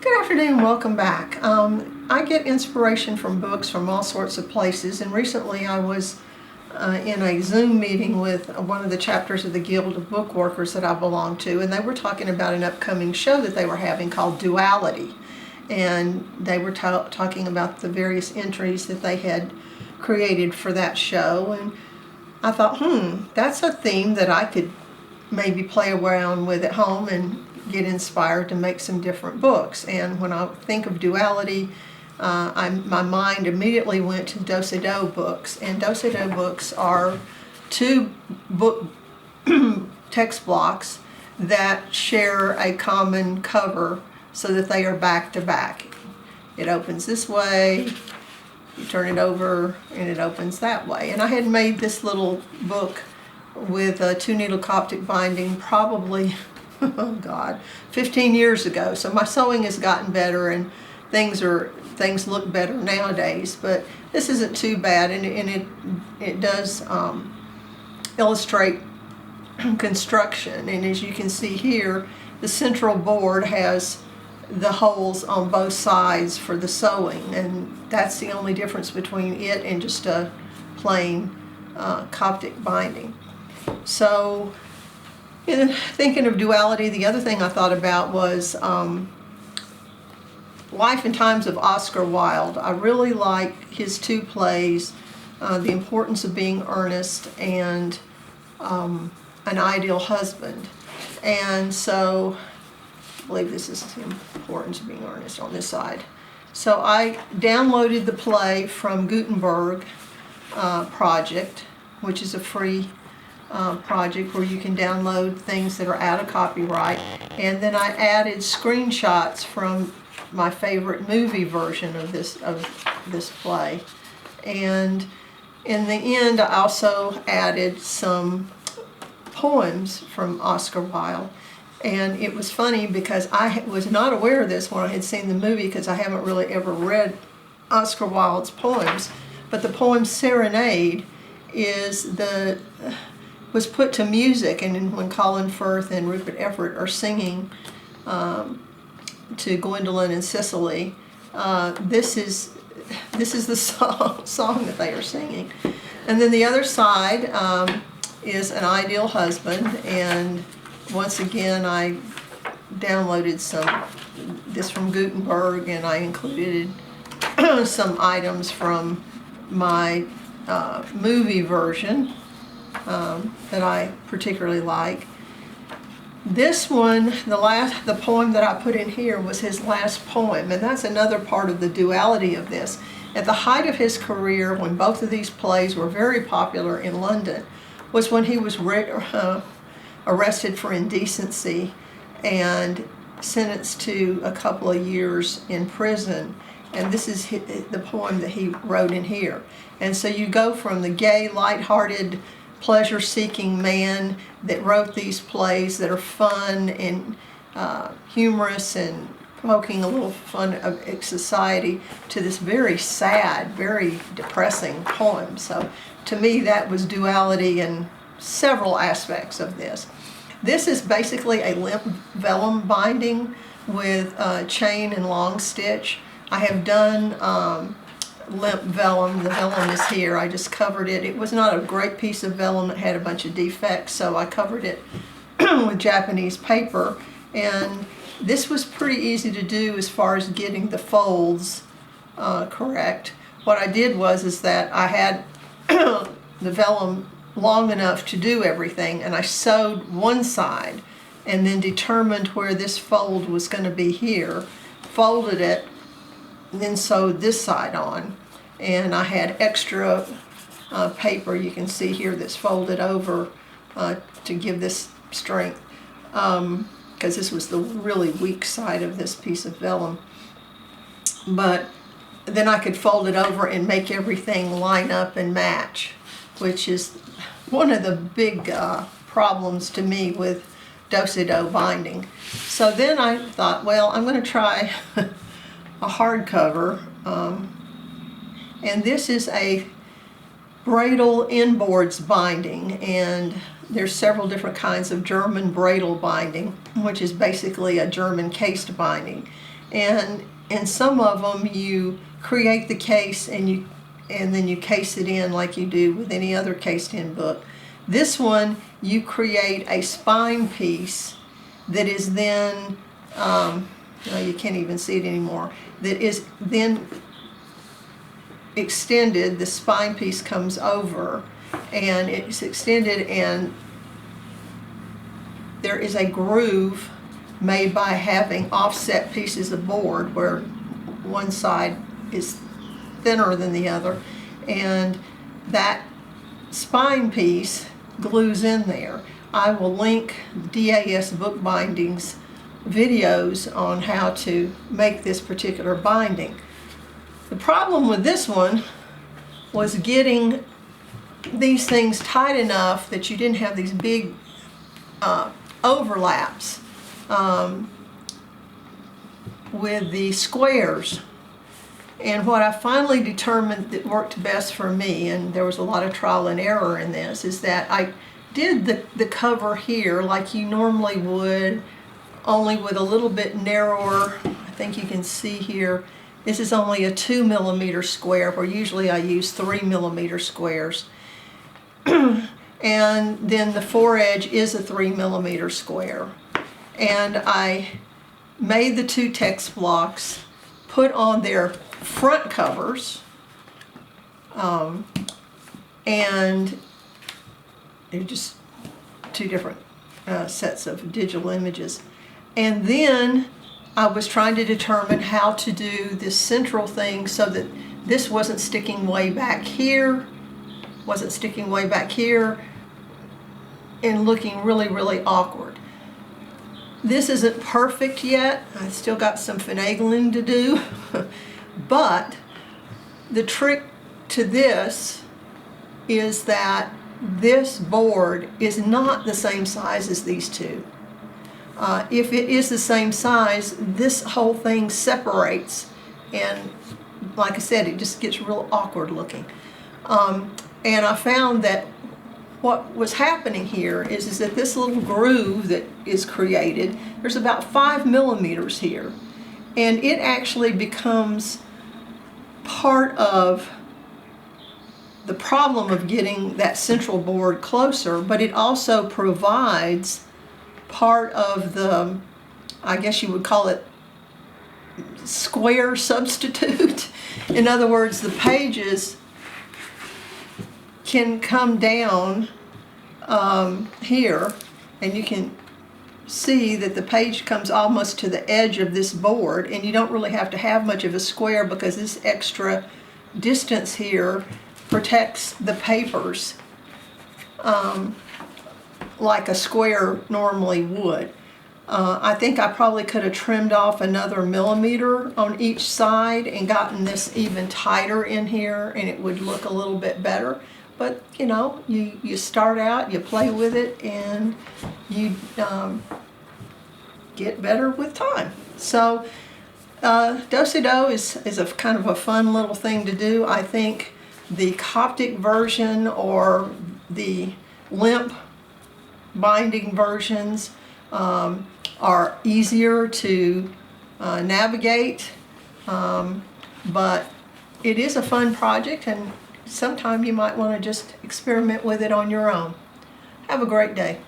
Good afternoon, welcome back. I get inspiration from books from all sorts of places, and recently I was in a Zoom meeting with one of the chapters of the Guild of Bookworkers that I belong to, and they were talking about an upcoming show that they were having called Duality, and they were talking about the various entries that they had created for that show, and I thought, that's a theme that I could maybe play around with at home and get inspired to make some different books. And when I think of duality, my mind immediately went to do books. And do books are two book text blocks that share a common cover so that they are back to back. It opens this way, you turn it over, and it opens that way. And I had made this little book with a 2-needle Coptic binding probably, oh God, 15 years ago. So my sewing has gotten better and things look better nowadays, but this isn't too bad, and it does illustrate construction. And as you can see here, the central board has the holes on both sides for the sewing, and that's the only difference between it and just a plain Coptic binding. So, thinking of duality, the other thing I thought about was Life and Times of Oscar Wilde. I really like his two plays, The Importance of Being Earnest and An Ideal Husband. And so, I believe this is The Importance of Being Earnest on this side. So I downloaded the play from Gutenberg Project, which is a free project where you can download things that are out of copyright, and then I added screenshots from my favorite movie version of this play. And in the end, I also added some poems from Oscar Wilde. And it was funny because I was not aware of this when I had seen the movie, because I haven't really ever read Oscar Wilde's poems. But the poem Serenade was put to music, and when Colin Firth and Rupert Everett are singing to Gwendolyn and Cicely, this is the song that they are singing. And then the other side is An Ideal Husband, and once again I downloaded this from Gutenberg, and I included some items from my movie version that I particularly like. This one, the poem that I put in here was his last poem, and that's another part of the duality of this. At the height of his career, when both of these plays were very popular in London, was when he was arrested for indecency and sentenced to a couple of years in prison. And this is the poem that he wrote in here. And so you go from the gay, lighthearted, pleasure-seeking man that wrote these plays that are fun and humorous and poking a little fun of society, to this very sad, very depressing poem. So to me, that was duality in several aspects of this. This is basically a limp vellum binding with chain and long stitch. I have done limp vellum. The vellum is here. I just covered it. It was not a great piece of vellum. It had a bunch of defects, so I covered it with Japanese paper. And this was pretty easy to do as far as getting the folds correct. What I did is that I had the vellum long enough to do everything, and I sewed one side and then determined where this fold was going to be here, folded it, and then sewed this side on. And I had extra paper, you can see here, that's folded over to give this strength, because this was the really weak side of this piece of vellum. But then I could fold it over and make everything line up and match, which is one of the big problems to me with do binding. So then I thought, well, I'm going to try a hardcover, and this is a Bradel In Boards binding, and there's several different kinds of German Bradel binding, which is basically a German cased binding. and in some of them you create the case and then you case it in like you do with any other cased in book. This one, you create a spine piece that is then, you can't even see it anymore, that is then extended. The spine piece comes over and it's extended, and there is a groove made by having offset pieces of board where one side is thinner than the other, and that spine piece glues in there. I will link DAS Bookbindings videos on how to make this particular binding. The problem with this one was getting these things tight enough that you didn't have these big overlaps with the squares. And what I finally determined that worked best for me, and there was a lot of trial and error in this, is that I did the cover here like you normally would, only with a little bit narrower. I think you can see here, this is only a 2mm square, where usually I use 3mm squares. And then the foredge is a 3mm square. And I made the two text blocks, put on their front covers, and they're just two different sets of digital images. And then I was trying to determine how to do this central thing so that this wasn't sticking way back here, and looking really, really awkward. This isn't perfect yet. I still got some finagling to do. But the trick to this is that this board is not the same size as these two. If it is the same size, this whole thing separates, and like I said, it just gets real awkward looking. And I found that what was happening here is that this little groove that is created, there's about 5mm here, and it actually becomes part of the problem of getting that central board closer, but it also provides part of the, I guess you would call it, square substitute. In other words, the pages can come down here, and you can see that the page comes almost to the edge of this board, and you don't really have to have much of a square because this extra distance here protects the papers like a square normally would. I think I probably could have trimmed off another millimeter on each side and gotten this even tighter in here, and it would look a little bit better. But you know, you start out, you play with it, and you get better with time. So do-si-do is a kind of a fun little thing to do. I think the Coptic version or the Limp binding versions are easier to navigate, but it is a fun project, and sometime you might want to just experiment with it on your own. Have a great day.